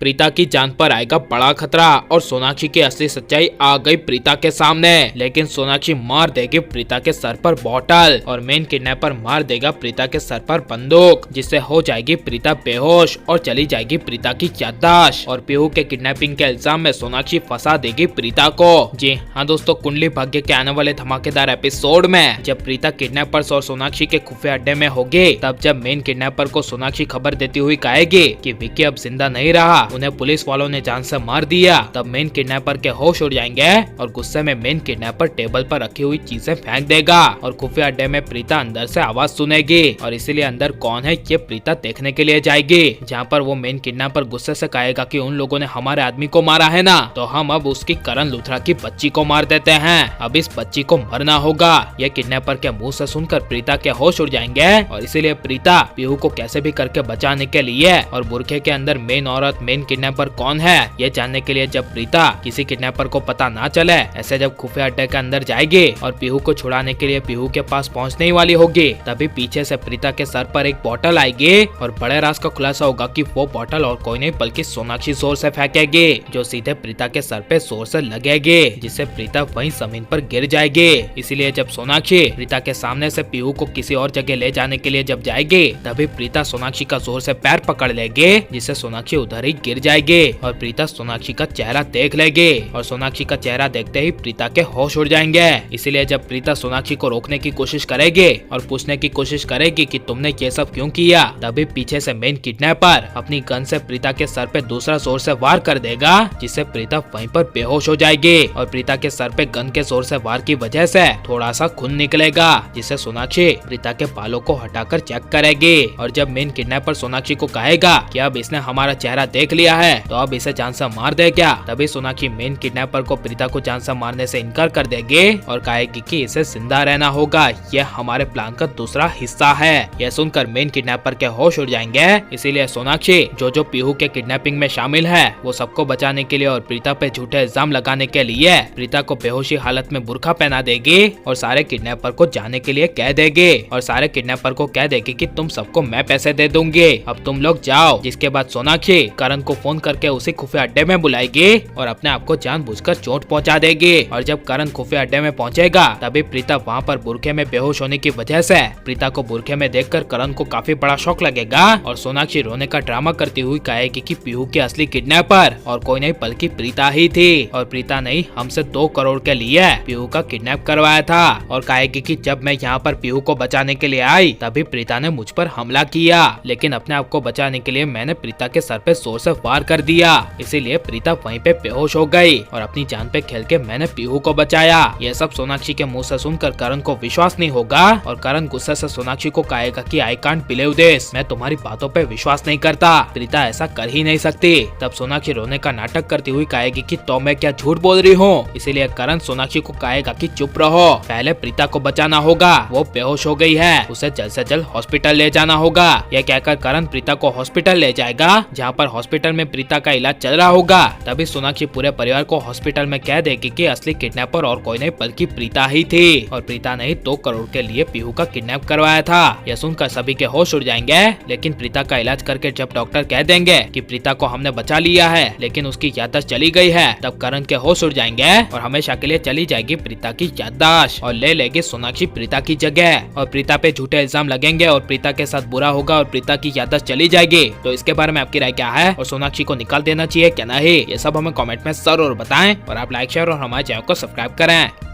प्रीता की जान पर आएगा बड़ा खतरा और सोनाक्षी की असली सच्चाई आ गई प्रीता के सामने। लेकिन सोनाक्षी मार देगी प्रीता के सर पर बॉटल और मेन किडनैपर मार देगा प्रीता के सर पर बंदूक, जिससे हो जाएगी प्रीता बेहोश और चली जाएगी प्रीता की याददाश्त और पीहू के किडनैपिंग के इल्जाम में सोनाक्षी फंसा देगी प्रीता को। जी हाँ दोस्तों, कुंडली भाग्य के आने वाले धमाकेदार एपिसोड में जब प्रीता किडनैपर्स और सोनाक्षी के खुफिया अड्डे में होगी, तब जब मेन किडनैपर को सोनाक्षी खबर देती हुई कहेगी कि विक्की अब जिंदा नहीं रहा, उन्हें पुलिस वालों ने जान से मार दिया, तब मेन किडनैपर के होश उड़ जाएंगे और गुस्से में मेन किडनैपर टेबल पर रखी हुई चीजें फेंक देगा और खुफिया अड्डे में प्रीता अंदर से आवाज सुनेगी और इसीलिए अंदर कौन है ये प्रीता देखने के लिए जाएगी, जहाँ पर वो मेन किडनैपर गुस्से से कहेगा कि उन लोगों ने हमारे आदमी को मारा है ना, तो हम अब उसकी करण लूथरा की बच्ची को मार देते हैं, अब इस बच्ची को मरना होगा। ये किडनैपर के मुंह से सुनकर प्रीता के होश उड़ जाएंगे और इसीलिए प्रीता पीहू को कैसे भी करके बचाने के लिए और बुरखे के अंदर मेन औरत मेन किडनैपर कौन है ये जानने के लिए जब प्रीता किसी किडनैपर को पता ना चले ऐसे जब खुफिया अड्डे के अंदर जाएगी और पीहू को छुड़ाने के लिए पीहू के पास पहुंचने ही वाली होगी, तभी पीछे से प्रीता के सर पर एक बॉटल आएगी और बड़े राज का खुलासा होगा कि वो बॉटल और कोई नहीं बल्कि सोनाक्षी जोर से फेंकेगी, जो सीधे प्रीता के सर पे जोर से लगेगी, जिससे प्रीता वहीं जमीन पर गिर जाएगी। इसीलिए जब सोनाक्षी प्रीता के सामने से पीहू को किसी और जगह ले जाने के लिए जब जाएगी, तभी प्रीता सोनाक्षी का जोर से पैर पकड़ लेगी, जिससे सोनाक्षी उधर ही गिर जाएगी और प्रीता सोनाक्षी का चेहरा देख लेगी और सोनाक्षी का चेहरा देखते ही प्रीता के होश उड़ जाएंगे। इसीलिए जब प्रीता सोनाक्षी को रोकने की कोशिश करेगी और पूछने की कोशिश करेगी कि तुमने ये सब क्यों किया, तभी पीछे से मेन किडनैपर अपनी गन से प्रीता के सर पे दूसरा जोर से वार कर देगा, जिससे प्रीता वहीं पर बेहोश हो जाएगी और प्रीता के सर पे गन के जोर से वार की वजह से थोड़ा सा खून निकलेगा, जिससे सोनाक्षी प्रीता के बालों को हटाकर चेक करेगी और जब मेन किडनैपर सोनाक्षी को कहेगा कि अब इसने हमारा चेहरा देख लिया है तो अब इसे जान से मार दे क्या, तभी सोनाक्षी मेन किडनैपर को प्रीता को जान से मारने से इनकार कर देगी और कहेगी कि इसे जिंदा रहना होगा, यह हमारे प्लान का दूसरा हिस्सा है। यह सुनकर मेन किडनैपर के होश उड़ जाएंगे। इसीलिए सोनाक्षी जो पीहू के किडनैपिंग में शामिल है वो सबको बचाने के लिए और प्रीता पे झूठे इल्जाम लगाने के लिए प्रीता को बेहोशी हालत में बुर्का पहना देगी और सारे किडनैपर को जाने के लिए कह देगी और सारे किडनैपर को कह देगी कि तुम सबको मैं पैसे दे दूंगी, अब तुम लोग जाओ। जिसके बाद सोनाक्षी करण को फोन करके उसी खुफिया अड्डे में बुलाएगी और अपने आप को जानबूझकर चोट पहुंचा देगी और जब करण खुफिया अड्डे में पहुंचेगा तभी प्रीता वहां पर बुरखे में बेहोश होने की वजह से प्रीता को बुरखे में देखकर करण को काफी बड़ा शौक लगेगा और सोनाक्षी रोने का ड्रामा करती हुई कहेगी कि पीहू की असली किडनैपर और कोई नहीं बल्कि प्रीता ही थी और प्रीता ने हमसे 2 करोड़ के लिए पीहू का किडनैप करवाया था और कहेगी कि जब मैं यहाँ पर पीहू को बचाने के लिए आई तभी प्रीता ने मुझ पर हमला किया, लेकिन अपने आप को बचाने के लिए मैंने प्रीता के सर पे जोर से वार कर दिया, इसीलिए प्रीता वहीं पे बेहोश हो गई और अपनी जान पे खेल के मैंने पीहू को बचाया। यह सब सोनाक्षी के मुंह से सुनकर करण को विश्वास नहीं होगा और करण गुस्से से सोनाक्षी को कहेगा कि आई कांट बिलीव दिस, मैं तुम्हारी बातों पे विश्वास नहीं करता, प्रीता ऐसा कर ही नहीं सकती। तब सोनाक्षी रोने का नाटक करती हुई कहेगी कि तो मैं क्या झूठ बोल रही हूँ। इसीलिए करण सोनाक्षी को कहेगा कि चुप रहो, पहले प्रीता को बचाना होगा, वो बेहोश हो गई है, उसे जल्द से जल्द हॉस्पिटल ले जाना होगा। यह कहकर करण प्रीता को हॉस्पिटल ले जाएगा, जहाँ पर हॉस्पिटल में प्रीता का इलाज चल रहा होगा। तभी सोनाक्षी पूरे परिवार को हॉस्पिटल में कह देगी कि असली किडनैपर और कोई नहीं बल्कि प्रीता ही थी और प्रीता ने 2 करोड़ के लिए पीहू का किडनैप करवाया था। यह सुनकर सभी के होश उड़ जाएंगे, लेकिन प्रीता का इलाज करके जब डॉक्टर कह देंगे कि प्रीता को हमने बचा लिया है लेकिन उसकी याददाश्त चली गई है, तब करण के होश उड़ जाएंगे और हमेशा के लिए चली जाएगी प्रीता की याददाश्त और ले लेगी सोनाक्षी प्रीता की जगह और प्रीता पे झूठे इल्जाम लगेंगे और प्रीता के साथ बुरा होगा और प्रीता की याददाश्त चली जाएगी। तो इसके बारे में आपकी राय क्या है और सोनाक्षी को निकाल देना चाहिए क्या नहीं, ये सब हमें कमेंट में जरूर बताएं और आप लाइक शेयर और हमारे चैनल को सब्सक्राइब करें।